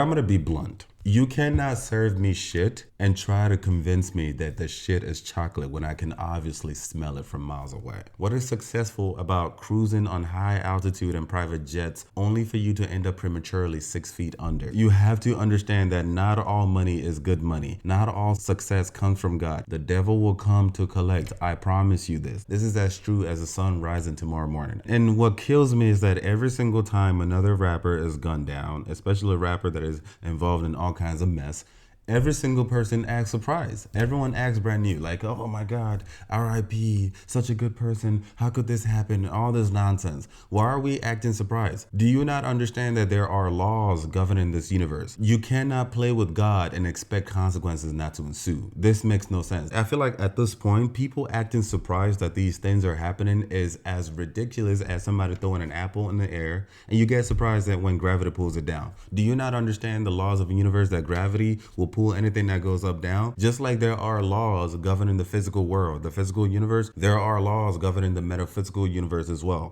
I'm gonna be blunt. You cannot serve me shit and try to convince me that the shit is chocolate when I can obviously smell it from miles away. What is successful about cruising on high altitude and private jets only for you to end up prematurely 6 feet under? You have to understand that not all money is good money. Not all success comes from God. The devil will come to collect. I promise you this. This is as true as the sun rising tomorrow morning. And what kills me is that every single time another rapper is gunned down, especially a rapper that is involved in all kinds of mess, every single person acts surprised. Everyone acts brand new, like, oh my God, R.I.P., such a good person. How could this happen? All this nonsense. Why are we acting surprised? Do you not understand that there are laws governing this universe? You cannot play with God and expect consequences not to ensue. This makes no sense. I feel like at this point, people acting surprised that these things are happening is as ridiculous as somebody throwing an apple in the air and you get surprised that when gravity pulls it down. Do you not understand the laws of the universe that gravity will pull anything that goes up down? Just like there are laws governing the physical world, the physical universe, there are laws governing the metaphysical universe as well.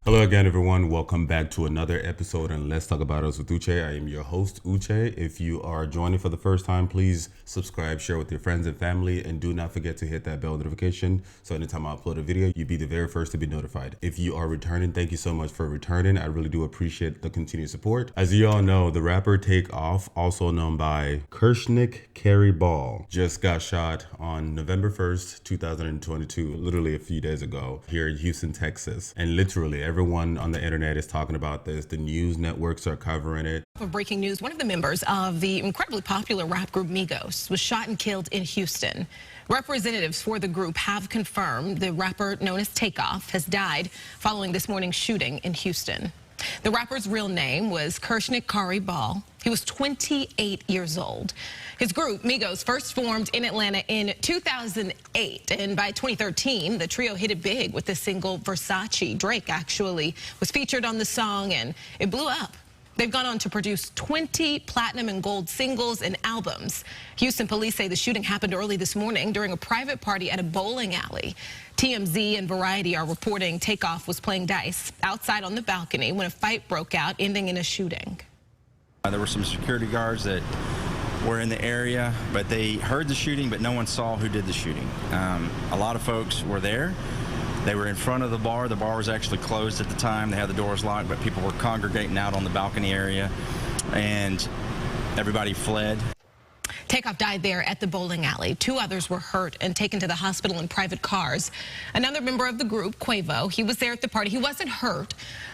Hello again, everyone. Welcome back to another episode and Let's Talk About Us with Uche. I am your host, Uche. If you are joining for the first time, please subscribe, share with your friends and family, and do not forget to hit that bell notification so anytime I upload a video, you'll be the very first to be notified. If you are returning, thank you so much for returning. I really do appreciate the continued support. As you all know, the rapper Takeoff, also known by Kershnick Carey Ball, just got shot on November 1st, 2022, literally a few days ago here in Houston, Texas. And literally everyone on the internet is talking about this. The news networks are covering it. For breaking news, one of the members of the incredibly popular rap group Migos was shot and killed in Houston. Representatives for the group have confirmed the rapper known as Takeoff has died following this morning's shooting in Houston. The rapper's real name was Kershnick Carey Ball. He was 28 years old. His group, Migos, first formed in Atlanta in 2008. And by 2013, the trio hit it big with the single Versace. Drake actually was featured on the song, and it blew up. They've gone on to produce 20 platinum and gold singles and albums. Houston police say the shooting happened early this morning during a private party at a bowling alley. TMZ and Variety are reporting Takeoff was playing dice outside on the balcony when a fight broke out, ending in a shooting. There were some security guards that were in the area, but they heard the shooting, but no one saw who did the shooting. A lot of folks were there. They were in front of the bar. The bar was actually closed at the time. They had the doors locked, but people were congregating out on the balcony area, and everybody fled. Takeoff died there at the bowling alley. 2 others were hurt and taken to the hospital in private cars. Another member of the group, Quavo, he was there at the party. He wasn't hurt.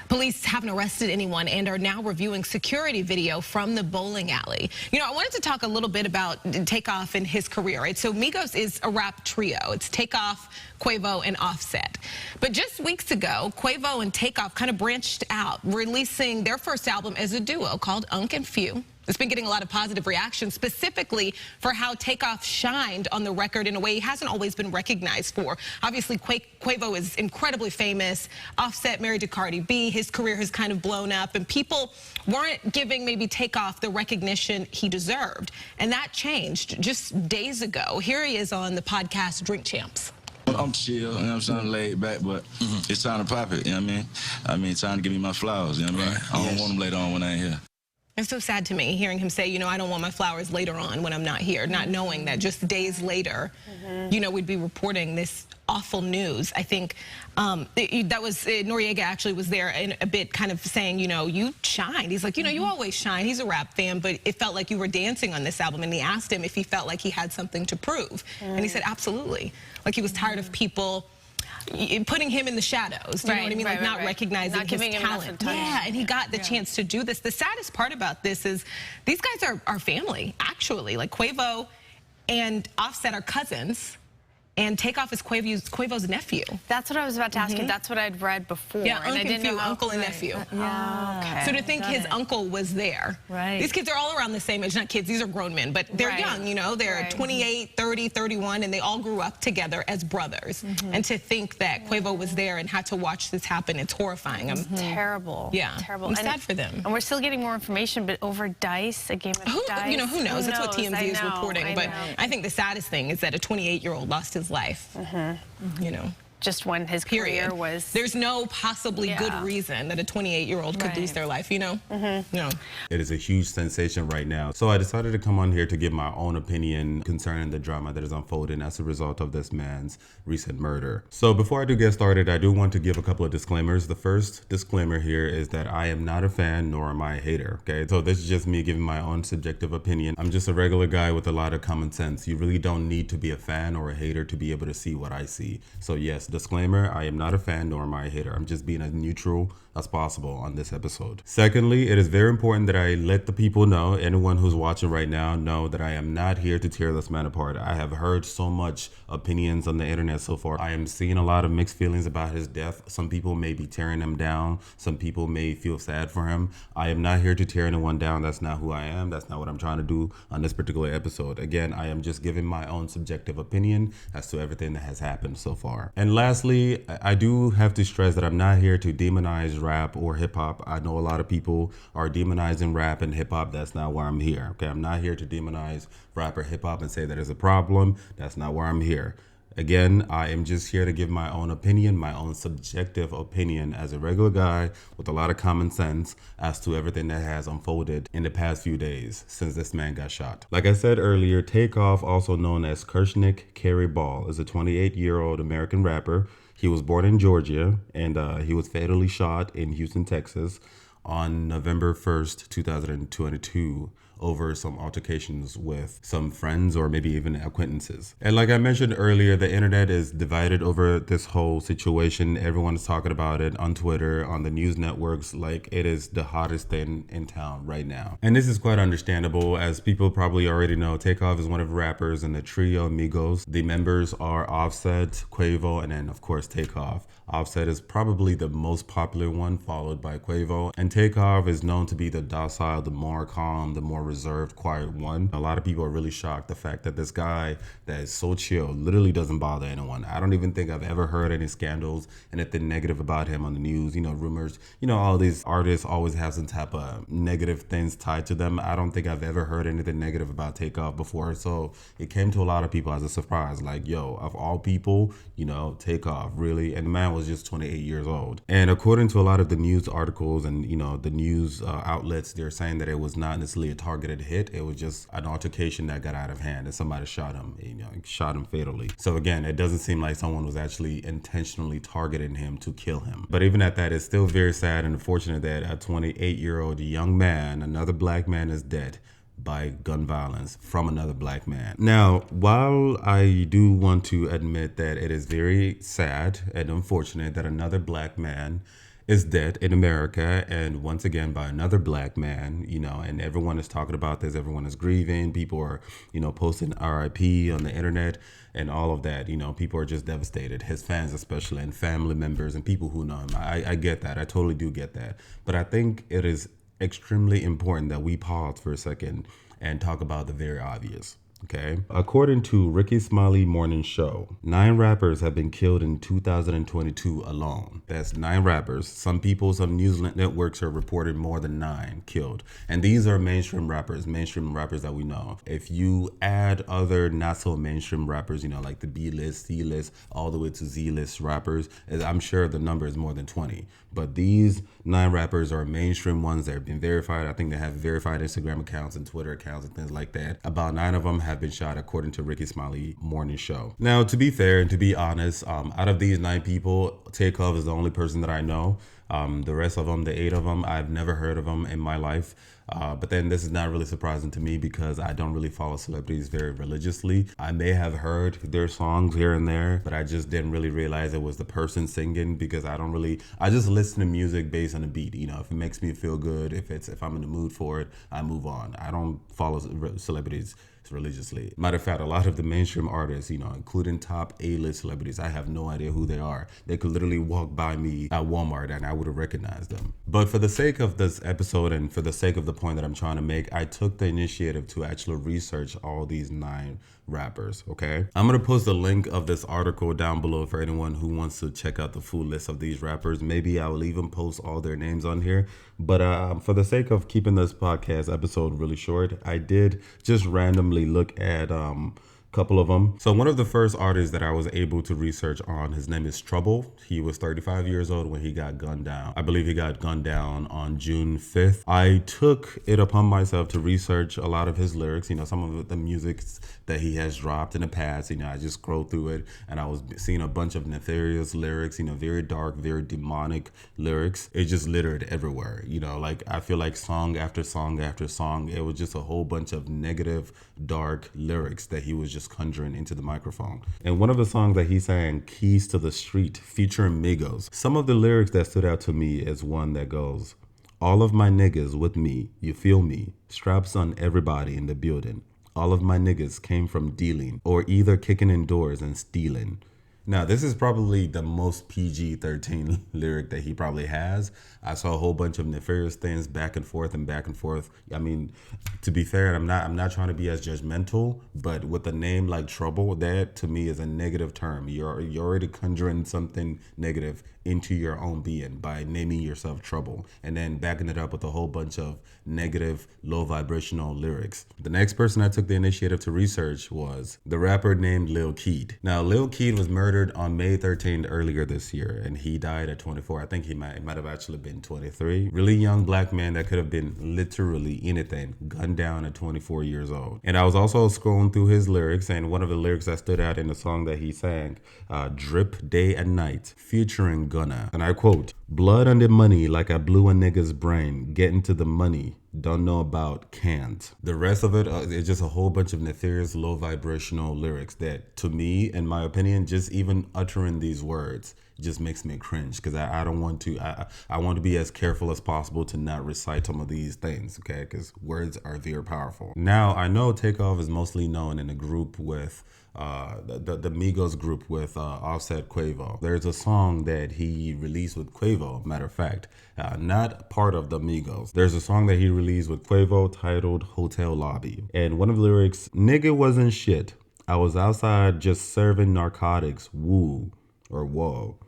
Police haven't arrested anyone and are now reviewing security video from the bowling alley. You know, I wanted to talk a little bit about Takeoff and his career, right? So Migos is a rap trio. It's Takeoff, Quavo, and Offset. But just weeks ago, Quavo and Takeoff kind of branched out, releasing their first album as a duo called Unc and Few. It's been getting a lot of positive reactions, specifically for how Takeoff shined on the record in a way he hasn't always been recognized for. Obviously, Quavo is incredibly famous. Offset married to Cardi B. His career has kind of blown up, and people weren't giving maybe Takeoff the recognition he deserved. And that changed just days ago. Here he is on the podcast Drink Champs. I'm chill, you know what I'm saying, laid back, but it's time to pop it, you know what I mean? I mean, time to give me my flowers, you know what I mean? I don't want them later on when I ain't here. It's so sad to me hearing him say, you know, I don't want my flowers later on when I'm not here, not knowing that just days later, you know, we'd be reporting this awful news. I think that was, Noriega actually was there in a bit kind of saying, you know, you shined. He's like, you know, you always shine. He's a rap fan, but it felt like you were dancing on this album. And he asked him if he felt like he had something to prove. And he said, absolutely. Like he was tired of people putting him in the shadows, you know what I mean? Like not recognizing his talent. Yeah, and he got the chance to do this. The saddest part about this is these guys are family, actually. Like Quavo and Offset are cousins. And Takeoff is Quavo's nephew. That's what I was about to ask you. That's what I'd read before. Yeah, and I didn't know uncle and nephew. Okay. So to think his uncle was there. Right. These kids are all around the same age. Not kids, these are grown men, but they're young, you know. They're 28, 30, 31, and they all grew up together as brothers. And to think that Quavo was there and had to watch this happen, it's horrifying. Terrible. Yeah. Terrible. I'm sad for them. And we're still getting more information, but over dice, a game of dice. You know, who knows? That's what TMZ is reporting. But I think the saddest thing is that a 28-year-old lost his his life. You know. Just when his Period. career was... There's no possibly good reason that a 28-year-old could lose their life, you know? No. It is a huge sensation right now. So I decided to come on here to give my own opinion concerning the drama that is unfolding as a result of this man's recent murder. So before I do get started, I do want to give a couple of disclaimers. The first disclaimer here is that I am not a fan, nor am I a hater, okay? So this is just me giving my own subjective opinion. I'm just a regular guy with a lot of common sense. You really don't need to be a fan or a hater to be able to see what I see. So yes, disclaimer, I am not a fan nor am I a hater. I'm just being as neutral as possible on this episode. Secondly, it is very important that I let the people know, anyone who's watching right now, know that I am not here to tear this man apart. I have heard so much opinions on the internet so far. I am seeing a lot of mixed feelings about his death. Some people may be tearing him down. Some people may feel sad for him. I am not here to tear anyone down. That's not who I am. That's not what I'm trying to do on this particular episode. Again, I am just giving my own subjective opinion as to everything that has happened so far. And lastly, I do have to stress that I'm not here to demonize rap or hip hop. I know a lot of people are demonizing rap and hip hop. That's not why I'm here. Okay, I'm not here to demonize rap or hip hop and say that is a problem. That's not why I'm here. Again, I am just here to give my own opinion, my own subjective opinion as a regular guy with a lot of common sense as to everything that has unfolded in the past few days since this man got shot. Like I said earlier, Takeoff, also known as Kershnik Carey Ball, is a 28-year-old American rapper. He was born in Georgia, and he was fatally shot in Houston, Texas on November 1st, 2022 over some altercations with some friends or maybe even acquaintances. And like I mentioned earlier, the internet is divided over this whole situation. Everyone is talking about it on Twitter, on the news networks, like it is the hottest thing in town right now. And this is quite understandable. As people probably already know, Takeoff is one of the rappers in the trio Migos. The members are Offset, Quavo, and then of course Takeoff. Offset is probably the most popular one, followed by Quavo. And Takeoff is known to be the docile, the more calm, the more reserved, quiet one. A lot of people are really shocked the fact that this guy that is so chill literally doesn't bother anyone. I don't even think I've ever heard any scandals, anything negative about him on the news, you know, rumors. You know, all these artists always have some type of negative things tied to them. I don't think I've ever heard anything negative about Takeoff before. So it came to a lot of people as a surprise, like, yo, of all people, you know, Takeoff, really? And the man was just 28 years old. And according to a lot of the news articles and, you know, the news outlets, they're saying that it was not necessarily a targeted hit. It was just an altercation that got out of hand and somebody shot him, you know, shot him fatally. So again, it doesn't seem like someone was actually intentionally targeting him to kill him. But even at that, it's still very sad and unfortunate that a 28-year-old young man, another black man, is dead by gun violence from another black man. Now, while I do want to admit that it is very sad and unfortunate that another black man is dead in America, and once again by another black man, you know, and everyone is talking about this, everyone is grieving, people are, you know, posting RIP on the internet and all of that, you know, people are just devastated, his fans especially, and family members and people who know him. I get that, I totally do get that, but I think it is extremely important that we pause for a second and talk about the very obvious. Okay. According to Ricky Smiley Morning Show, 9 rappers have been killed in 2022 alone. That's 9 rappers. Some people, some news networks are reporting more than 9 killed. And these are mainstream rappers that we know. If you add other not so mainstream rappers, you know, like the B-list, C-list, all the way to Z-list rappers, I'm sure the number is more than 20. But these 9 rappers are mainstream ones that have been verified. I think they have verified Instagram accounts and Twitter accounts and things like that. About 9 of them have been shot, according to Ricky Smiley Morning Show. Now, to be fair and to be honest, out of these 9 people, Takeoff is the only person that I know. The rest of them, the 8 of them, I've never heard of them in my life. But then this is not really surprising to me because I don't really follow celebrities very religiously. I may have heard their songs here and there, but I just didn't really realize it was the person singing because I just listen to music based on the beat. You know, if it makes me feel good, if I'm in the mood for it, I move on. I don't follow celebrities religiously. Matter of fact, a lot of the mainstream artists, you know, including top A-list celebrities, I have no idea who they are. They could literally walk by me at Walmart and I would have recognized them. But for the sake of this episode and for the sake of the point that I'm trying to make, I took the initiative to actually research all these 9 rappers, okay? I'm gonna post a link of this article down below for anyone who wants to check out the full list of these rappers. Maybe I will even post all their names on here. But for the sake of keeping this podcast episode really short, I did just randomly look at couple of them. So one of the first artists that I was able to research on, his name is Trouble. He was 35 years old when he got gunned down. I believe he got gunned down on June 5th. I took it upon myself to research a lot of his lyrics, some of the music that he has dropped in the past. I just scrolled through it and I was seeing a bunch of nefarious lyrics, very dark, very demonic lyrics. It just littered everywhere, like I feel like song after song after song, it was just a whole bunch of negative, dark lyrics that he was just conjuring into the microphone. And one of the songs that he sang, Keys to the Street, featuring Migos, some of the lyrics that stood out to me is one that goes, all of my niggas with me, you feel me, straps on everybody in the building. All of my niggas came from dealing or either kicking in doors and stealing. Now, this is probably the most PG-13 lyric that he probably has. I saw a whole bunch of nefarious things back and forth and back and forth. I mean, to be fair, I'm not trying to be as judgmental, but with a name like Trouble, that to me is a negative term. You're already conjuring something negative into your own being by naming yourself Trouble and then backing it up with a whole bunch of negative, low vibrational lyrics. The next person I took the initiative to research was the rapper named Lil Keed. Now, Lil Keed was murdered on May 13th earlier this year, and he died at 24. I think he might have actually been 23. Really young black man that could have been literally anything, gunned down at 24 years old. And I was also scrolling through his lyrics, and one of the lyrics that stood out in the song that he sang, Drip Day and Night, featuring Gunna. And I quote, blood on the money like I blew a nigga's brain, getting to the money, don't know about, can't. The rest of it is just a whole bunch of nefarious, low vibrational lyrics that, to me, in my opinion, just even uttering these words just makes me cringe, because I don't want to, I want to be as careful as possible to not recite some of these things, okay, because words are very powerful. Now, I know Takeoff is mostly known in a group with the Migos group with Offset, Quavo. There's a song that he released with Quavo, matter of fact, not part of the Migos. There's a song that he released with Quavo titled Hotel Lobby. And one of the lyrics, nigga wasn't shit. I was outside just serving narcotics, woo, or whoa.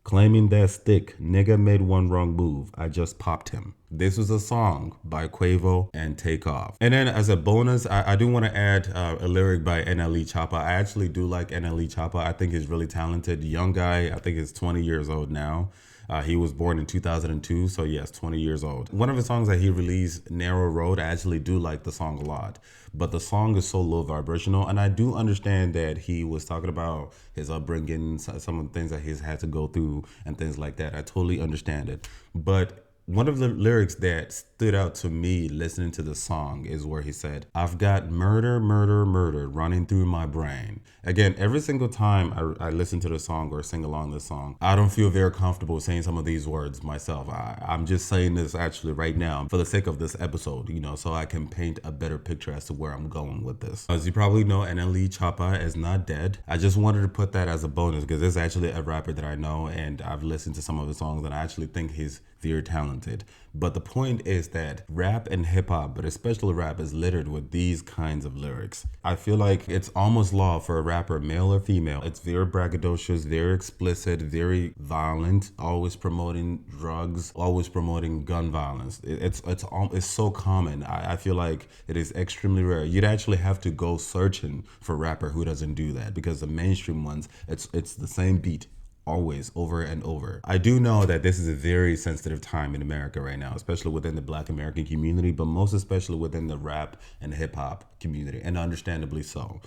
Claiming that stick, nigga made one wrong move, I just popped him. This was a song by Quavo and Takeoff. And then as a bonus, I do want to add a lyric by NLE Choppa. I actually do like NLE Choppa. I think he's really talented. Young guy, I think he's 20 years old now. He was born in 2002, so yes, 20 years old. One of the songs that he released, Narrow Road, I actually do like the song a lot. But the song is so low vibrational, and I do understand that he was talking about his upbringing, some of the things that he's had to go through and things like that. I totally understand it. But one of the lyrics that stood out to me listening to the song is where he said, I've got murder, murder, murder running through my brain. Again, every single time I listen to the song or sing along this song, I don't feel very comfortable saying some of these words myself. I'm just saying this actually right now for the sake of this episode, so I can paint a better picture as to where I'm going with this. As you probably know, NLE Choppa is not dead. I just wanted to put that as a bonus because this is actually a rapper that I know, and I've listened to some of his songs, and I actually think he's very talented. But the point is that rap and hip hop, but especially rap, is littered with these kinds of lyrics. I feel like it's almost law for a rapper, male or female. It's very braggadocious, very explicit, very violent, always promoting drugs, always promoting gun violence. It's so common. I feel like it is extremely rare. You'd actually have to go searching for a rapper who doesn't do that, because the mainstream ones, it's the same beat. Always, over and over. I do know that this is a very sensitive time in America right now, especially within the Black American community, but most especially within the rap and hip hop community, and understandably so.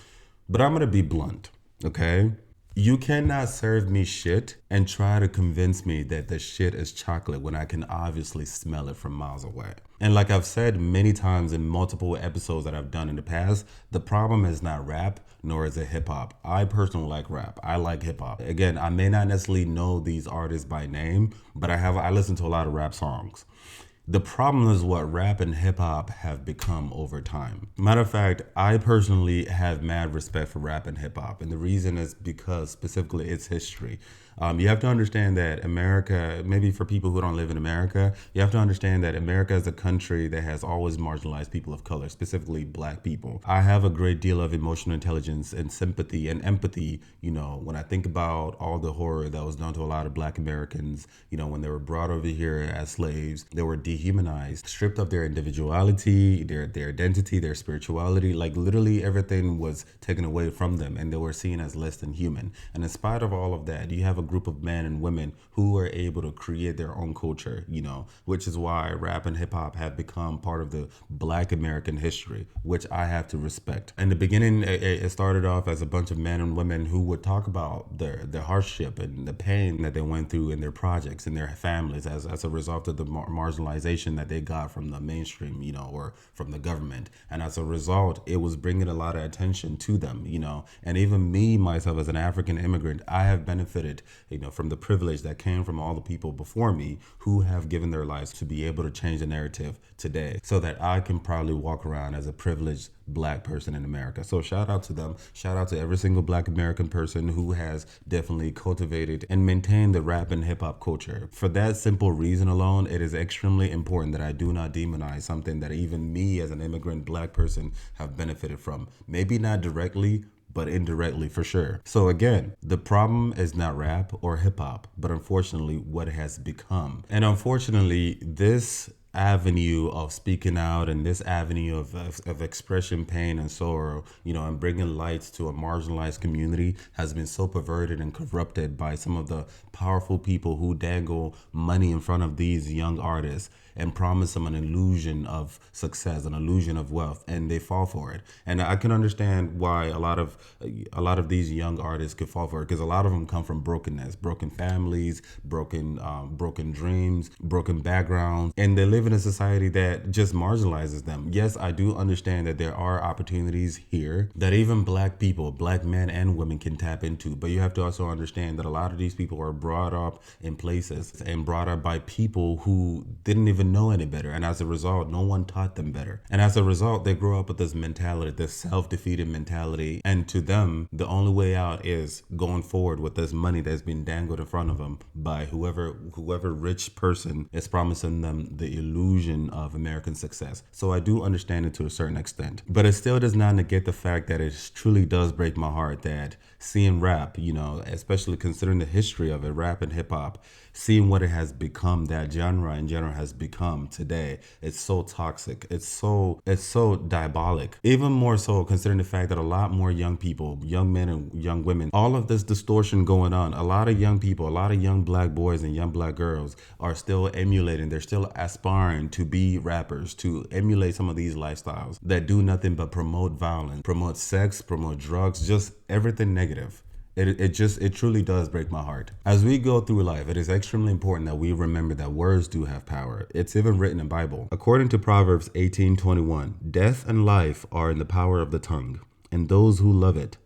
But I'm gonna be blunt, okay? You cannot serve me shit and try to convince me that the shit is chocolate when I can obviously smell it from miles away. And like I've said many times in multiple episodes that I've done in the past, the problem is not rap, nor is it hip hop. I personally like rap. I like hip hop. Again, I may not necessarily know these artists by name, but I listen to a lot of rap songs. The problem is what rap and hip hop have become over time. Matter of fact, I personally have mad respect for rap and hip hop. And the reason is because specifically its history. You have to understand that America, maybe for people who don't live in America, you have to understand that America is a country that has always marginalized people of color, specifically Black people. I have a great deal of emotional intelligence and sympathy and empathy, when I think about all the horror that was done to a lot of Black Americans, when they were brought over here as slaves. They were dehumanized, stripped of their individuality, their identity, their spirituality. Like literally everything was taken away from them, and they were seen as less than human. And in spite of all of that, you have a group of men and women who are able to create their own culture, you know, which is why rap and hip hop have become part of the Black American history, which I have to respect. In the beginning, it started off as a bunch of men and women who would talk about their hardship and the pain that they went through in their projects and their families as a result of the marginalization that they got from the mainstream, you know, or from the government. And as a result, it was bringing a lot of attention to them, you know. And even me, myself, as an African immigrant, I have benefited, you know, from the privilege that came from all the people before me who have given their lives to be able to change the narrative today, so that I can proudly walk around as a privileged Black person in America. So shout out to them. Shout out to every single Black American person who has definitely cultivated and maintained the rap and hip hop culture. For that simple reason alone, it is extremely important that I do not demonize something that even me as an immigrant Black person have benefited from. Maybe not directly, but indirectly for sure. So again, the problem is not rap or hip hop, but unfortunately what it has become. And unfortunately, this avenue of speaking out and this avenue of expression, pain and sorrow, you know, and bringing lights to a marginalized community has been so perverted and corrupted by some of the powerful people who dangle money in front of these young artists and promise them an illusion of success, an illusion of wealth, and they fall for it. And I can understand why a lot of these young artists could fall for it, because a lot of them come from brokenness, broken families, broken dreams, broken backgrounds, and they live in a society that just marginalizes them. Yes, I do understand that there are opportunities here that even Black people, Black men and women can tap into, but you have to also understand that a lot of these people are brought up in places and brought up by people who didn't even know any better, and as a result no one taught them better, and as a result they grow up with this mentality, this self-defeated mentality, and to them the only way out is going forward with this money that's been dangled in front of them by whoever rich person is promising them the illusion of American success. So I do understand it to a certain extent, but it still does not negate the fact that it truly does break my heart that seeing rap, you know, especially considering the history of it, rap and hip hop, seeing what it has become, that genre in general has become today, it's so toxic, it's so diabolic. Even more so considering the fact that a lot more young people, young men and young women, all of this distortion going on, a lot of young people, a lot of young Black boys and young Black girls are still emulating, they're still aspiring to be rappers, to emulate some of these lifestyles that do nothing but promote violence, promote sex, promote drugs, just everything negative. It truly does break my heart. As we go through life, it is extremely important that we remember that words do have power. It's even written in the Bible. According to Proverbs 18:21, death and life are in the power of the tongue, and those who love it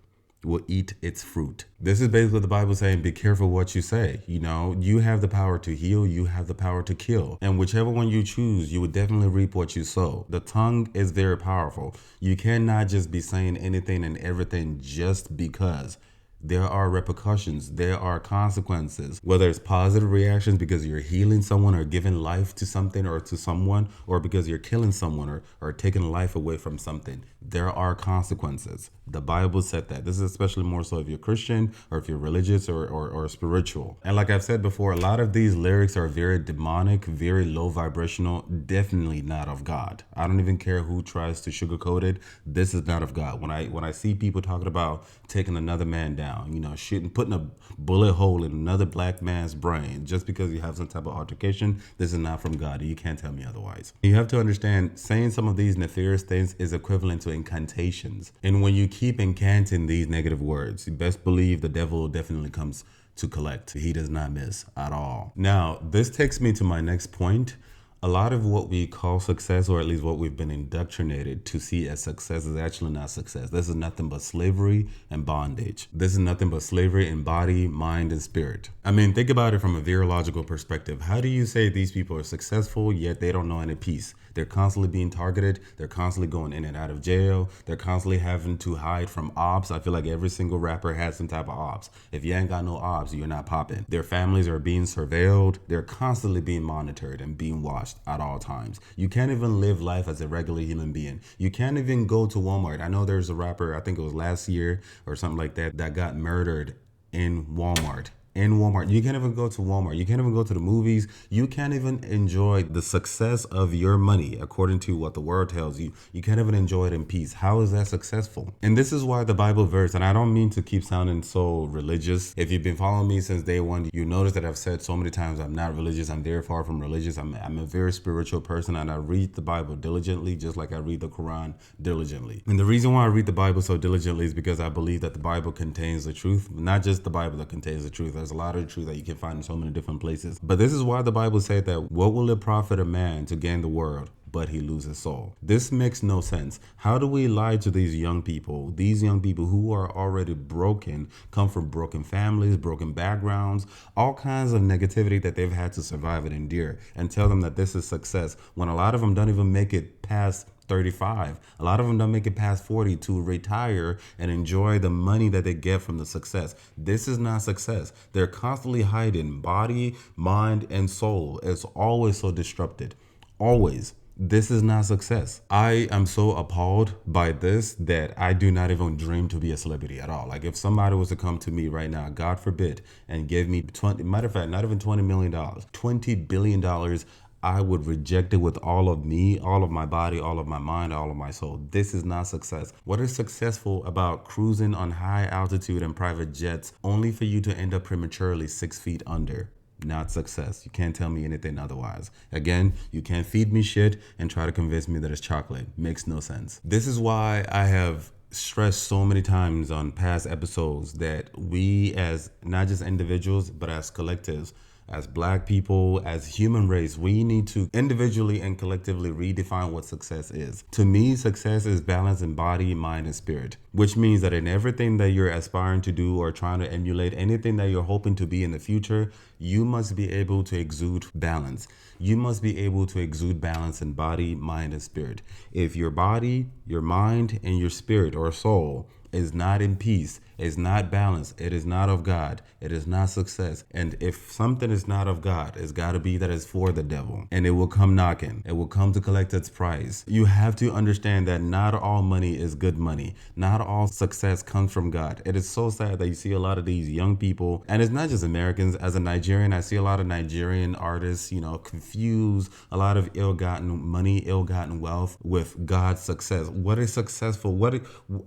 will eat its fruit. This is basically the Bible saying, be careful what you say. You know, you have the power to heal, you have the power to kill. And whichever one you choose, you will definitely reap what you sow. The tongue is very powerful. You cannot just be saying anything and everything just because. There are repercussions, there are consequences, whether it's positive reactions because you're healing someone or giving life to something or to someone, or because you're killing someone or taking life away from something. There are consequences. The Bible said that. This is especially more so if you're Christian or if you're religious or spiritual. And like I've said before, a lot of these lyrics are very demonic, very low vibrational, definitely not of God. I don't even care who tries to sugarcoat it. This is not of God. When I see people talking about taking another man down, you know, shooting, putting a bullet hole in another Black man's brain just because you have some type of altercation, this is not from God. You can't tell me otherwise. You have to understand, saying some of these nefarious things is equivalent to incantations. And when you keep incanting these negative words, you best believe the devil definitely comes to collect. He does not miss at all. Now, this takes me to my next point. A lot of what we call success, or at least what we've been indoctrinated to see as success, is actually not success. This is nothing but slavery and bondage. This is nothing but slavery in body, mind, and spirit. I mean, think about it from a virological perspective. How do you say these people are successful, yet they don't know any peace? They're constantly being targeted. They're constantly going in and out of jail. They're constantly having to hide from ops. I feel like every single rapper has some type of ops. If you ain't got no ops, you're not popping. Their families are being surveilled. They're constantly being monitored and being watched at all times. You can't even live life as a regular human being. You can't even go to Walmart. I know there's a rapper, I think it was last year or something like that, that got murdered in Walmart. in Walmart. You can't even go to Walmart. You can't even go to the movies. You can't even enjoy the success of your money according to what the word tells you. You can't even enjoy it in peace. How is that successful? And this is why the Bible verse, and I don't mean to keep sounding so religious. If you've been following me since day one, you notice that I've said so many times I'm not religious. I'm very far from religious. I'm a very spiritual person, and I read the Bible diligently, just like I read the Quran diligently. And the reason why I read the Bible so diligently is because I believe that the Bible contains the truth. Not just the Bible that contains the truth. There's a lot of truth that you can find in so many different places. But this is why the Bible said that what will it profit a man to gain the world, but he loses his soul? This makes no sense. How do we lie to these young people who are already broken, come from broken families, broken backgrounds, all kinds of negativity that they've had to survive and endure, and tell them that this is success, when a lot of them don't even make it past 35. A lot of them don't make it past 40 to retire and enjoy the money that they get from the success. This is not success. They're constantly hiding body, mind, and soul. It's always so disrupted. Always. This is not success. I am so appalled by this that I do not even dream to be a celebrity at all. Like, if somebody was to come to me right now, God forbid, and give me matter of fact, not even $20 million, $20 billion, I would reject it with all of me, all of my body, all of my mind, all of my soul. This is not success. What is successful about cruising on high altitude and private jets only for you to end up prematurely 6 feet under? Not success. You can't tell me anything otherwise. Again, you can't feed me shit and try to convince me that it's chocolate. Makes no sense. This is why I have stressed so many times on past episodes that we, as not just individuals, but as collectives, as Black people, as human race, we need to individually and collectively redefine what success is. To me, success is balance in body, mind, and spirit, which means that in everything that you're aspiring to do or trying to emulate, anything that you're hoping to be in the future, you must be able to exude balance. You must be able to exude balance in body, mind, and spirit. If your body, your mind, and your spirit or soul is not in peace, is not balanced, it is not of God, it is not success. And if something is not of God, it's got to be that it's for the devil, and it will come knocking. It will come to collect its price. You have to understand that not all money is good money. Not all success comes from God. It is so sad that you see a lot of these young people, and it's not just Americans. As a Nigerian, I see a lot of Nigerian artists, confuse a lot of ill-gotten money, ill-gotten wealth with God's success. What is successful?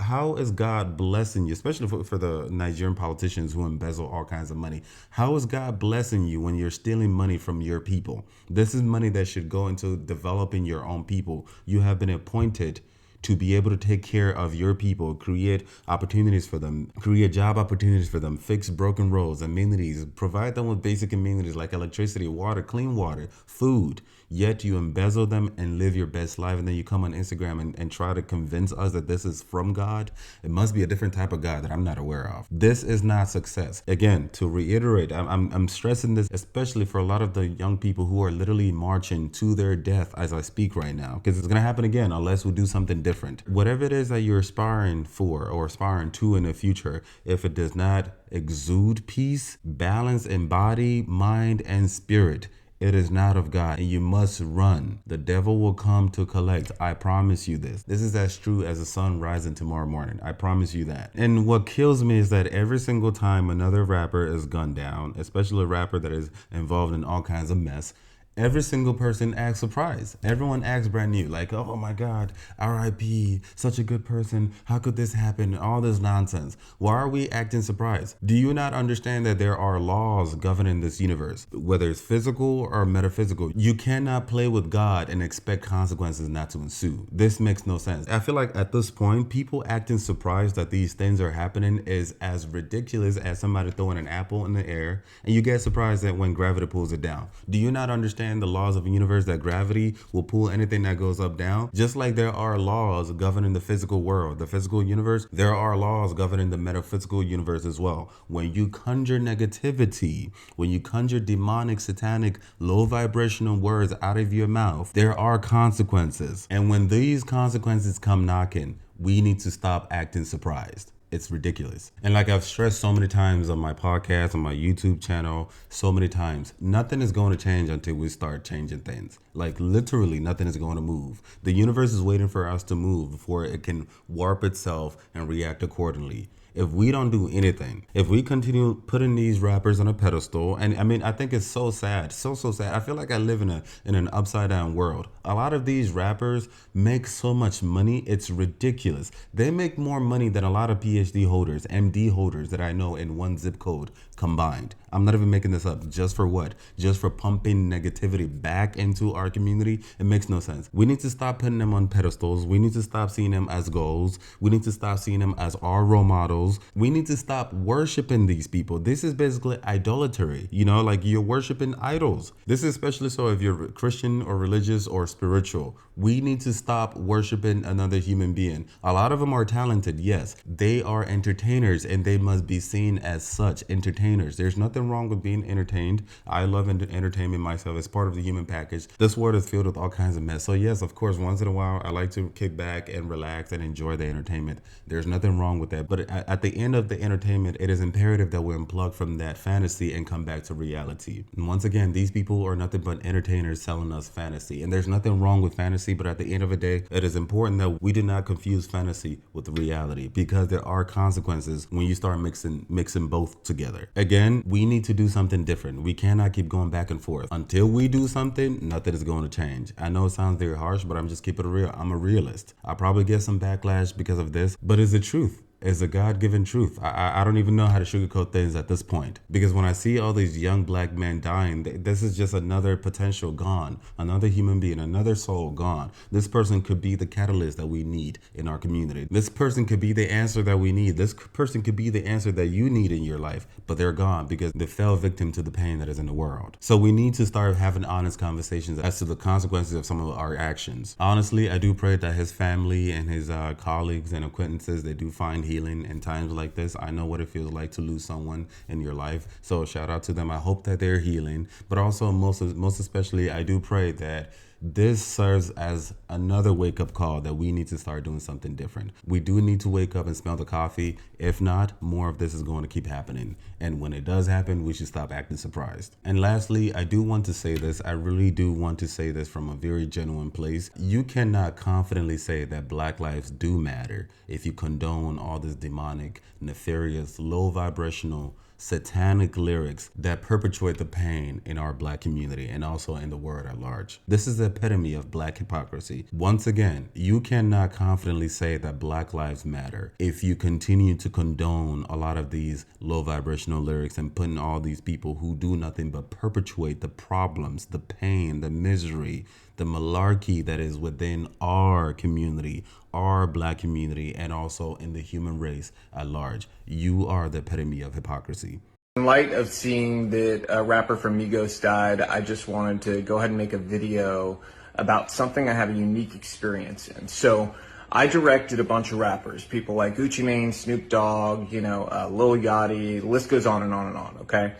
How is God blessing you, especially for the Nigerian politicians who embezzle all kinds of money? How is God blessing you when you're stealing money from your people? This is money that should go into developing your own people. You have been appointed to be able to take care of your people, create opportunities for them, create job opportunities for them, fix broken roads, amenities, provide them with basic amenities like electricity, water, clean water, food. Yet you embezzle them and live your best life, and then you come on Instagram and try to convince us that this is from God. It must be a different type of God that I'm not aware of. This is not success. Again, to reiterate, I'm stressing this, especially for a lot of the young people who are literally marching to their death as I speak right now, because it's going to happen again unless we do something different. Whatever it is that you're aspiring for or aspiring to in the future, if it does not exude peace, balance in body, mind, and spirit, it is not of God, and you must run. The devil will come to collect. I promise you this. This is as true as the sun rising tomorrow morning. I promise you that. And what kills me is that every single time another rapper is gunned down, especially a rapper that is involved in all kinds of mess, every single person acts surprised. Everyone acts brand new. Like, oh my God, R.I.P., such a good person. How could this happen? All this nonsense. Why are we acting surprised? Do you not understand that there are laws governing this universe, whether it's physical or metaphysical? You cannot play with God and expect consequences not to ensue. This makes no sense. I feel like at this point, people acting surprised that these things are happening is as ridiculous as somebody throwing an apple in the air and you get surprised that when gravity pulls it down. Do you not understand the laws of the universe, that gravity will pull anything that goes up down? Just like there are laws governing the physical world, the physical universe, there are laws governing the metaphysical universe as well. When you conjure negativity, when you conjure demonic, satanic, low vibrational words out of your mouth, there are consequences. And when these consequences come knocking, we need to stop acting surprised. It's ridiculous. And like I've stressed so many times on my podcast, on my YouTube channel, so many times, nothing is going to change until we start changing things. Like literally nothing is going to move. The universe is waiting for us to move before it can warp itself and react accordingly. if we don't do anything, if we continue putting these rappers on a pedestal, and I mean, I think it's so sad, so sad. I feel like I live in an upside down world. A lot of these rappers make so much money, it's ridiculous. They make more money than a lot of PhD holders, MD holders that I know in one zip code combined. I'm not even making this up. Just for what? Just for pumping negativity back into our community? It makes no sense. We need to stop putting them on pedestals. We need to stop seeing them as goals. We need to stop seeing them as our role models. We need to stop worshiping these people. This is basically idolatry. You know, like you're worshiping idols. This is especially so if you're Christian or religious or spiritual. We need to stop worshiping another human being. A lot of them are talented, yes. They are entertainers and they must be seen as such, entertainers. There's nothing wrong with being entertained. I love entertainment myself. It's part of the human package. This world is filled with all kinds of mess. So yes, of course, once in a while, I like to kick back and relax and enjoy the entertainment. There's nothing wrong with that. But at the end of the entertainment, it is imperative that we unplug from that fantasy and come back to reality. And once again, these people are nothing but entertainers selling us fantasy. And there's nothing wrong with fantasy, but at the end of the day, it is important that we do not confuse fantasy with reality, because there are consequences when you start mixing both together. Again, we need to do something different. We cannot keep going back and forth. Until we do something, nothing is going to change. I know it sounds very harsh, but I'm just keeping it real. I'm a realist. I'll probably get some backlash because of this, but it's the truth. Is a God-given truth. I don't even know how to sugarcoat things at this point, because when I see all these young black men dying, this is just another potential gone, another human being, another soul gone. This person could be the catalyst that we need in our community. This person could be the answer that we need. This person could be the answer that you need in your life, but they're gone because they fell victim to the pain that is in the world. So we need to start having honest conversations as to the consequences of some of our actions. Honestly, I do pray that his family and his colleagues and acquaintances, they do find healing in times like this. I know what it feels like to lose someone in your life, so shout out to them. I hope that they're healing, but also most especially, I do pray that this serves as another wake-up call that we need to start doing something different. We do need to wake up and smell the coffee. If not, more of this is going to keep happening. And when it does happen, we should stop acting surprised. And lastly, I do want to say this. I really do want to say this from a very genuine place. You cannot confidently say that Black lives do matter if you condone all this demonic, nefarious, low vibrational, satanic lyrics that perpetuate the pain in our Black community and also in the world at large. This is the epitome of Black hypocrisy. Once again, you cannot confidently say that Black lives matter if you continue to condone a lot of these low vibrational lyrics and putting all these people who do nothing but perpetuate the problems, the pain, the misery, the malarkey that is within our community, our Black community, and also in the human race at large. You are the epitome of hypocrisy. In light of seeing that a rapper from Migos died, I just wanted to go ahead and make a video about something I have a unique experience in. So I directed a bunch of rappers, people like Gucci Mane, Snoop Dogg, Lil Yachty, the list goes on and on and on, okay?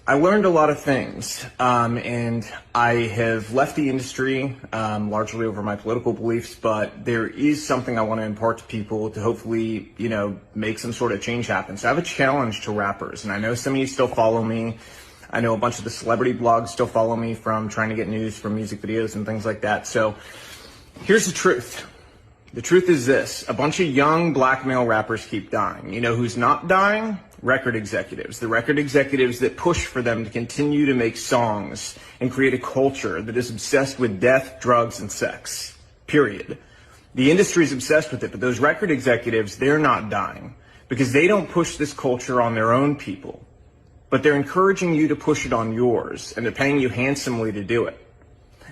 I learned a lot of things, and I have left the industry largely over my political beliefs, but there is something I want to impart to people to hopefully, make some sort of change happen. So I have a challenge to rappers, and I know some of you still follow me. I know a bunch of the celebrity blogs still follow me from trying to get news from music videos and things like that. So here's the truth. The truth is this: a bunch of young Black male rappers keep dying. You know who's not dying? Record executives. The record executives that push for them to continue to make songs and create a culture that is obsessed with death, drugs, and sex. Period. The industry is obsessed with it, but those record executives, they're not dying because they don't push this culture on their own people, but they're encouraging you to push it on yours, and they're paying you handsomely to do it.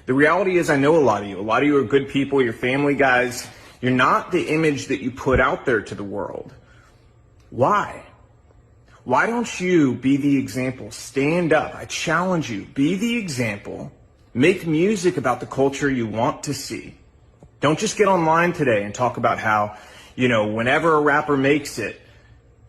The reality is, I know a lot of you. A lot of you are good people. You're family guys. You're not the image that you put out there to the world. Why? Why don't you be the example? Stand up. I challenge you. Be the example. Make music about the culture you want to see. Don't just get online today and talk about how, whenever a rapper makes it,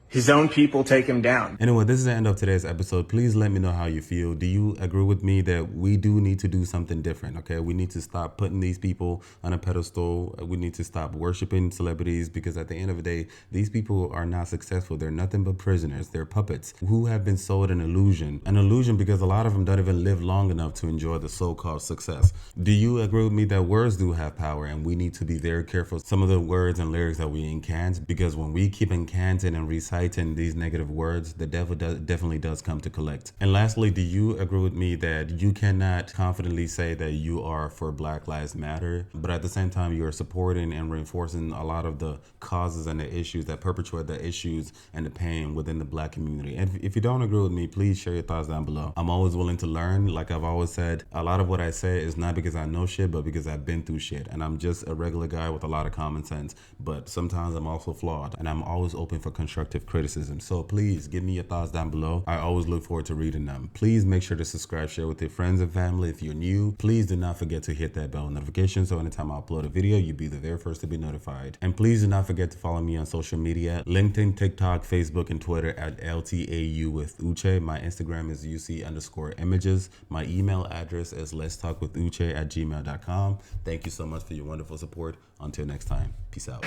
his own people take him down. Anyway, this is the end of today's episode. Please let me know how you feel. Do you agree with me that we do need to do something different, okay? We need to stop putting these people on a pedestal. We need to stop worshiping celebrities, because at the end of the day, these people are not successful. They're nothing but prisoners. They're puppets who have been sold an illusion. An illusion because a lot of them don't even live long enough to enjoy the so-called success. Do you agree with me that words do have power, and we need to be very careful some of the words and lyrics that we incant, because when we keep incanting and reciting these negative words, the devil definitely does come to collect. And lastly, do you agree with me that you cannot confidently say that you are for Black Lives Matter, but at the same time you are supporting and reinforcing a lot of the causes and the issues that perpetuate the issues and the pain within the Black community? And if you don't agree with me, please share your thoughts down below. I'm always willing to learn. Like I've always said, a lot of what I say is not because I know shit, but because I've been through shit, and I'm just a regular guy with a lot of common sense. But sometimes I'm also flawed, and I'm always open for constructive criticism. So please give me your thoughts down below. I always look forward to reading them. Please make sure to subscribe, share with your friends and family. If you're new, please do not forget to hit that bell notification so anytime I upload a video, you'll be the very first to be notified. And please do not forget to follow me on social media: LinkedIn, TikTok, Facebook, and Twitter at LTAU with Uche. My Instagram is UC_images. My email address is letstalkwithuche@gmail.com. Thank you so much for your wonderful support. Until next time, peace out.